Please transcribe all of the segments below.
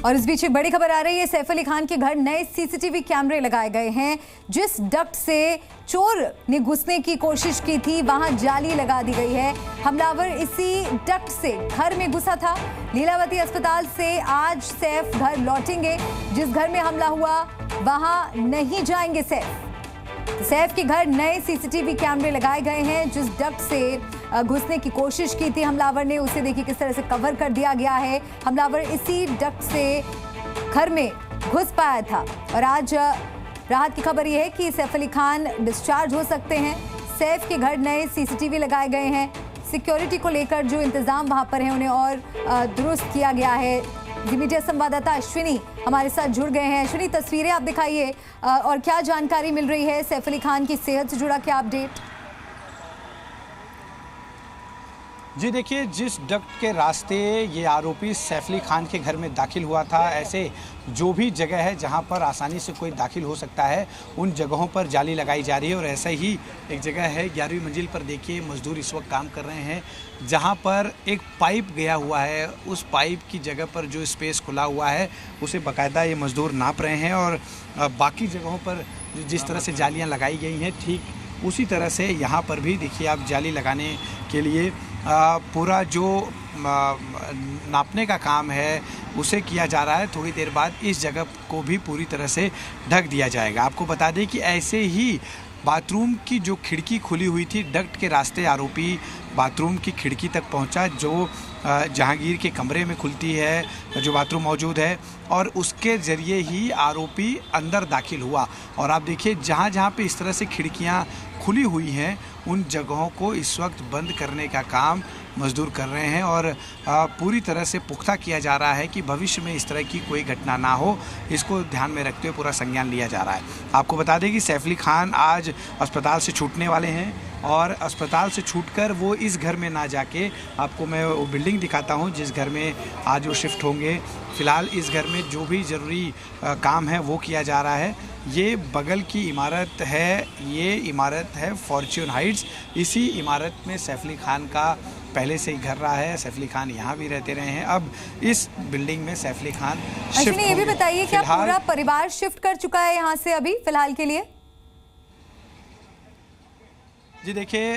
और इस बीच एक बड़ी खबर आ रही है। सैफ अली खान के घर नए सीसीटीवी कैमरे लगाए गए हैं। जिस डक्ट से चोर ने घुसने की कोशिश की थी वहां जाली लगा दी गई है। हमलावर इसी डक्ट से घर में घुसा था। लीलावती अस्पताल से आज सैफ घर लौटेंगे। जिस घर में हमला हुआ वहां नहीं जाएंगे सैफ के घर नए सीसीटीवी कैमरे लगाए गए हैं। जिस डक्ट से घुसने की कोशिश की थी हमलावर ने, उसे देखिए किस तरह से कवर कर दिया गया है। हमलावर इसी डक्ट से घर में घुस पाया था। और आज राहत की खबर यह है कि सैफ अली खान डिस्चार्ज हो सकते हैं। सैफ के घर नए सीसीटीवी लगाए गए हैं। सिक्योरिटी को लेकर जो इंतजाम वहां पर है उन्हें और दुरुस्त किया गया है। मीडिया संवाददाता अश्विनी हमारे साथ जुड़ गए हैं। अश्विनी, तस्वीरें आप दिखाइए और क्या जानकारी मिल रही है सैफ अली खान की सेहत से जुड़ा क्या अपडेट? जी देखिए, जिस डक्ट के रास्ते ये आरोपी सैफ अली खान के घर में दाखिल हुआ था, ऐसे जो भी जगह है जहां पर आसानी से कोई दाखिल हो सकता है उन जगहों पर जाली लगाई जा रही है। और ऐसा ही एक जगह है 11वीं मंजिल पर, देखिए मजदूर इस वक्त काम कर रहे हैं जहां पर एक पाइप गया हुआ है। उस पाइप की जगह पर जो स्पेस खुला हुआ है उसे बाकायदा ये मजदूर नाप रहे हैं। और बाकी जगहों पर जिस तरह से जालियाँ लगाई गई हैं ठीक उसी तरह से यहाँ पर भी देखिए आप जाली लगाने के लिए पूरा जो नापने का काम है उसे किया जा रहा है। थोड़ी देर बाद इस जगह को भी पूरी तरह से ढक दिया जाएगा। आपको बता दें कि ऐसे ही बाथरूम की जो खिड़की खुली हुई थी, डक्ट के रास्ते आरोपी बाथरूम की खिड़की तक पहुंचा जो जहांगीर के कमरे में खुलती है, जो बाथरूम मौजूद है, और उसके ज़रिए ही आरोपी अंदर दाखिल हुआ। और आप देखिए जहां जहां पे इस तरह से खिड़कियां खुली हुई हैं उन जगहों को इस वक्त बंद करने का काम मजदूर कर रहे हैं। और पूरी तरह से पुख्ता किया जा रहा है कि भविष्य में इस तरह की कोई घटना ना हो, इसको ध्यान में रखते हुए पूरा संज्ञान लिया जा रहा है। आपको बता दें कि सैफ अली खान आज अस्पताल से छूटने वाले हैं और अस्पताल से छूटकर वो इस घर में ना जाके, आपको मैं वो बिल्डिंग दिखाता हूँ जिस घर में आज वो शिफ्ट होंगे। फ़िलहाल इस घर में जो भी ज़रूरी काम है वो किया जा रहा है। ये बगल की इमारत है, ये इमारत है फॉर्च्यून हाइट्स। इसी इमारत में सैफ अली खान का पहले से ही घर रहा है। सैफ अली खान यहाँ भी रहते रहे हैं। अब इस बिल्डिंग में सैफ अली खान शिफ्ट होंगे। ये भी बताइए कि पूरा परिवार शिफ्ट कर चुका है यहाँ से अभी फिलहाल के लिए? जी देखिए,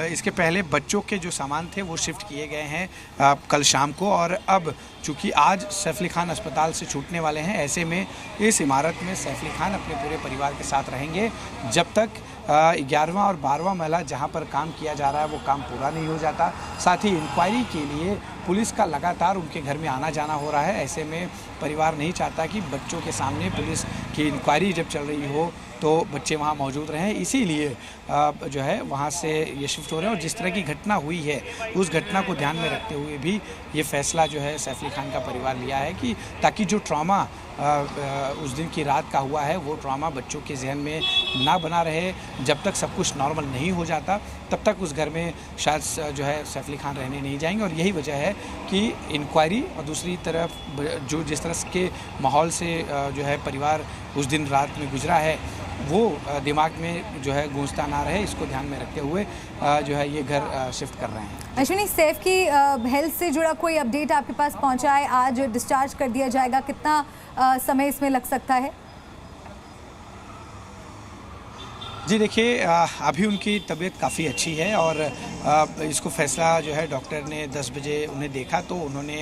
इसके पहले बच्चों के जो सामान थे वो शिफ्ट किए गए हैं कल शाम को। और अब चूँकि आज सैफ अली खान अस्पताल से छूटने वाले हैं, ऐसे में इस इमारत में सैफ अली खान अपने पूरे परिवार के साथ रहेंगे जब तक 11वां और 12वां महला जहां पर काम किया जा रहा है वो काम पूरा नहीं हो जाता। साथ ही इंक्वायरी के लिए पुलिस का लगातार उनके घर में आना जाना हो रहा है। ऐसे में परिवार नहीं चाहता कि बच्चों के सामने पुलिस की इंक्वायरी जब चल रही हो तो बच्चे वहाँ मौजूद रहें, इसीलिए जो है वहाँ से ये शिफ्ट हो रहे हैं। और जिस तरह की घटना हुई है उस घटना को ध्यान में रखते हुए भी ये फैसला जो है सैफ अली खान का परिवार लिया है कि ताकि जो ट्रॉमा उस दिन की रात का हुआ है वो ट्रॉमा बच्चों के जहन में ना बना रहे। जब तक सब कुछ नॉर्मल नहीं हो जाता तब तक उस घर में शायद जो है सैफ अली खान रहने नहीं जाएंगे। और यही वजह है कि इंक्वायरी और दूसरी तरफ जो जिस तरह के माहौल से जो है परिवार उस दिन रात में गुजरा है वो दिमाग में जो है गूंजता ना रहे, इसको ध्यान में रखते हुए जो है ये घर शिफ्ट कर रहे हैं। अश्विनी, सैफ की हेल्थ से जुड़ा कोई अपडेट आपके पास पहुंचा है? आज डिस्चार्ज कर दिया जाएगा, कितना समय इसमें लग सकता है? जी देखिए, अभी उनकी तबीयत काफ़ी अच्छी है और इसको फैसला जो है डॉक्टर ने 10 बजे उन्हें देखा तो उन्होंने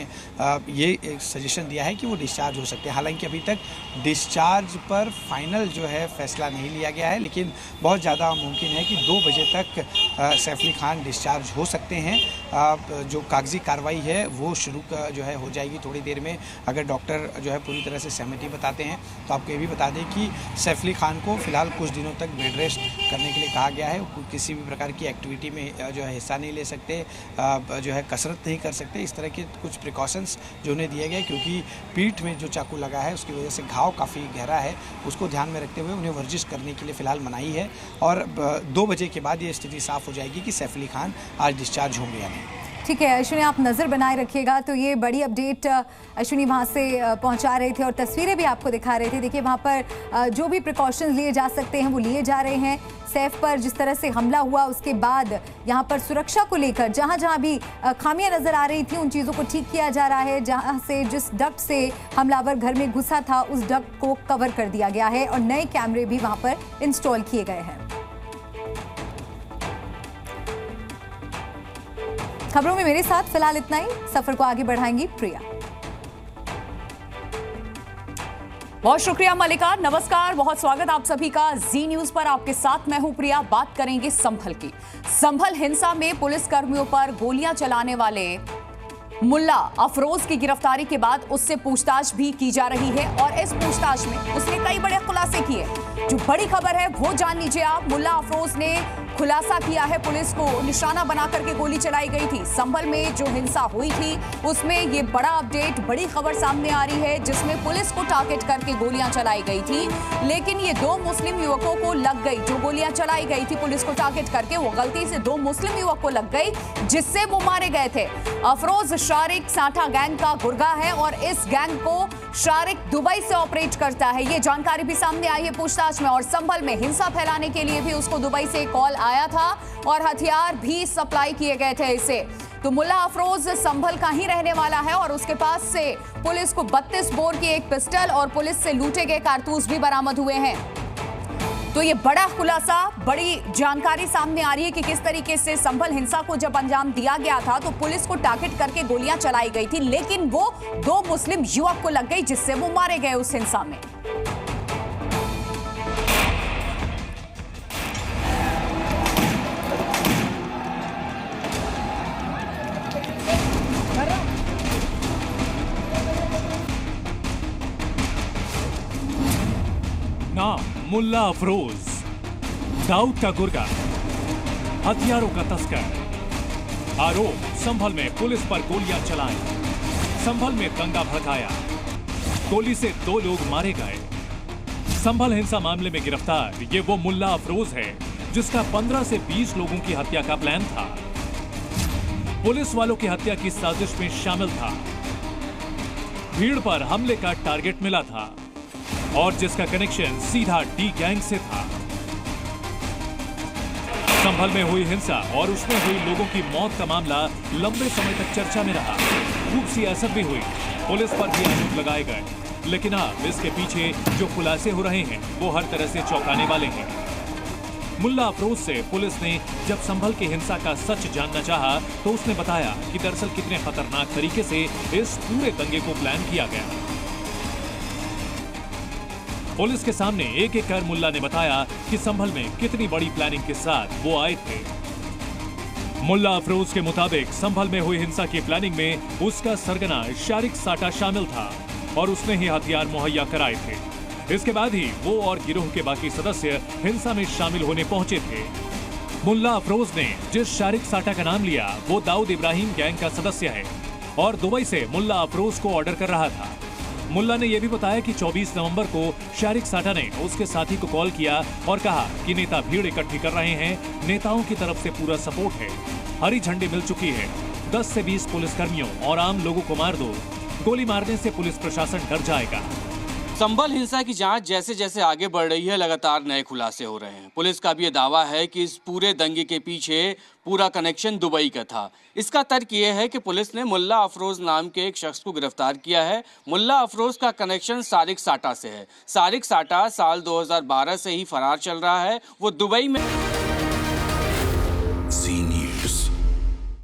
ये एक सजेशन दिया है कि वो डिस्चार्ज हो सकते हैं। हालांकि अभी तक डिस्चार्ज पर फाइनल जो है फैसला नहीं लिया गया है, लेकिन बहुत ज़्यादा मुमकिन है कि 2 बजे तक सैफ अली खान डिस्चार्ज हो सकते हैं। जो कागजी कार्रवाई है वो शुरू जो है हो जाएगी थोड़ी देर में। अगर डॉक्टर जो है पूरी तरह से सहमति बताते हैं तो आपको ये भी बता दें कि सैफ अली खान को फ़िलहाल कुछ दिनों तक बेड रेस्ट करने के लिए कहा गया है। किसी भी प्रकार की एक्टिविटी में जो है हिस्सा नहीं ले सकते, जो है कसरत नहीं कर सकते। इस तरह के कुछ प्रिकॉशंस जो उन्हें दिए गए, क्योंकि पीठ में जो चाकू लगा है उसकी वजह से घाव काफ़ी गहरा है, उसको ध्यान में रखते हुए उन्हें वर्जिश करने के लिए फ़िलहाल मनाही है। और 2 बजे के बाद ये स्थिति साफ़ हो जाएगी कि सैफ अली खान आज डिस्चार्ज होंगे या नहीं। ठीक है अश्विनी, आप नज़र बनाए रखिएगा। तो ये बड़ी अपडेट अश्विनी वहाँ से पहुँचा रहे थे और तस्वीरें भी आपको दिखा रहे थे। देखिए वहाँ पर जो भी प्रिकॉशंस लिए जा सकते हैं वो लिए जा रहे हैं। सैफ पर जिस तरह से हमला हुआ उसके बाद यहाँ पर सुरक्षा को लेकर जहाँ जहाँ भी खामियां नजर आ रही थी उन चीज़ों को ठीक किया जा रहा है। जहाँ से जिस डक्ट से हमलावर घर में घुसा था उस डक्ट को कवर कर दिया गया है और नए कैमरे भी वहाँ पर इंस्टॉल किए गए हैं। खबरों में मेरे साथ फिलहाल इतना ही। सफर को आगे बढ़ाएंगी प्रिया। बहुत शुक्रिया मलिका। नमस्कार, बहुत स्वागत आप सभी का जी न्यूज पर। आपके साथ मैं हूं प्रिया। बात करेंगे संभल की। संभल हिंसा में पुलिस कर्मियों पर गोलियां चलाने वाले मुल्ला अफरोज की गिरफ्तारी के बाद उससे पूछताछ भी की जा रही है और इस पूछताछ में उसने कई बड़े खुलासे किए। जो बड़ी खबर है वो जान लीजिए आप। मुल्ला अफरोज ने खुलासा किया है पुलिस को निशाना बना करके गोली चलाई गई थी। संभल में जो हिंसा हुई थी उसमें ये बड़ा अपडेट, बड़ी खबर सामने आ रही है जिसमें पुलिस को टारगेट करके गोलियां चलाई गई थी। लेकिन ये 2 मुस्लिम युवकों को लग गई। जो गोलियां चलाई गई थी पुलिस को टारगेट करके वो गलती से 2 मुस्लिम युवक को लग गई जिससे वो मारे गए थे। अफरोज शारिक साठा गैंग का गुर्गा है और इस गैंग को शारिक दुबई से ऑपरेट करता है। ये जानकारी भी सामने आई है पूछताछ में। और संभल में हिंसा फैलाने के लिए भी उसको दुबई से कॉल आया था और हथियार भी सप्लाई किए गए थे इसे। तो मुल्ला अफरोज संभल का ही रहने वाला है और उसके पास से पुलिस को 32 बोर की एक पिस्टल और पुलिस से लूटे गए कारतूस भी बरामद हुए हैं। तो ये बड़ा खुलासा, बड़ी जानकारी सामने आ रही है कि किस तरीके से संभल हिंसा को जब अंजाम दिया गया था तो पुलिस को टारगेट करके गोलियां चलाई गई थी, लेकिन वो 2 मुस्लिम युवक को लग गई जिससे वो मारे गए उस हिंसा में। नाम मुल्ला अफरोज, दाऊद का गुर्गा, हथियारों का तस्कर। आरोप संभल में पुलिस पर गोलियां चलाई, संभल में दंगा भड़काया, गोली से 2 लोग मारे गए। संभल हिंसा मामले में गिरफ्तार ये वो मुल्ला अफरोज है जिसका 15 से 20 लोगों की हत्या का प्लान था। पुलिस वालों की हत्या की साजिश में शामिल था। भीड़ पर हमले का टारगेट मिला था और जिसका कनेक्शन सीधा डी गैंग से था। संभल में हुई हिंसा और उसमें हुई लोगों की मौत का मामला लंबे समय तक चर्चा में रहा। खूब सियासत भी हुई, पुलिस पर भी आरोप लगाए गए, लेकिन अब इसके पीछे जो खुलासे हो रहे हैं वो हर तरह से चौंकाने वाले हैं। मुल्ला अफरोज से पुलिस ने जब संभल की हिंसा का सच जानना चाहा तो उसने बताया कि दरअसल कितने खतरनाक तरीके से इस पूरे दंगे को प्लान किया गया। पुलिस के सामने एक एक कर मुल्ला ने बताया कि संभल में कितनी बड़ी प्लानिंग के साथ वो आए थे। मुल्ला अफरोज के मुताबिक संभल में हुई हिंसा की प्लानिंग में उसका सरगना शारिक साठा शामिल था और उसने ही हथियार मुहैया कराए थे। इसके बाद ही वो और गिरोह के बाकी सदस्य हिंसा में शामिल होने पहुंचे थे। मुल्ला अफरोज ने जिस शारिक साठा का नाम लिया वो दाऊद इब्राहिम गैंग का सदस्य है और दुबई से मुल्ला अफरोज को ऑर्डर कर रहा था। मुल्ला ने यह भी बताया कि 24 नवंबर को शारिक साठा ने उसके साथी को कॉल किया और कहा कि नेता भीड़ इकट्ठी कर रहे हैं, नेताओं की तरफ से पूरा सपोर्ट है, हरी झंडी मिल चुकी है, 10 से 20 पुलिसकर्मियों और आम लोगों को मार दो, गोली मारने से पुलिस प्रशासन डर जाएगा। संभल हिंसा की जांच जैसे जैसे आगे बढ़ रही है लगातार नए खुलासे हो रहे हैं। पुलिस का भी ये दावा है कि इस पूरे दंगे के पीछे पूरा कनेक्शन दुबई का था। इसका तर्क ये है कि पुलिस ने मुल्ला अफरोज नाम के एक शख्स को गिरफ्तार किया है। मुल्ला अफरोज का कनेक्शन शारिक साठा से है। शारिक साठा साल 2012 से ही फरार चल रहा है। वो दुबई में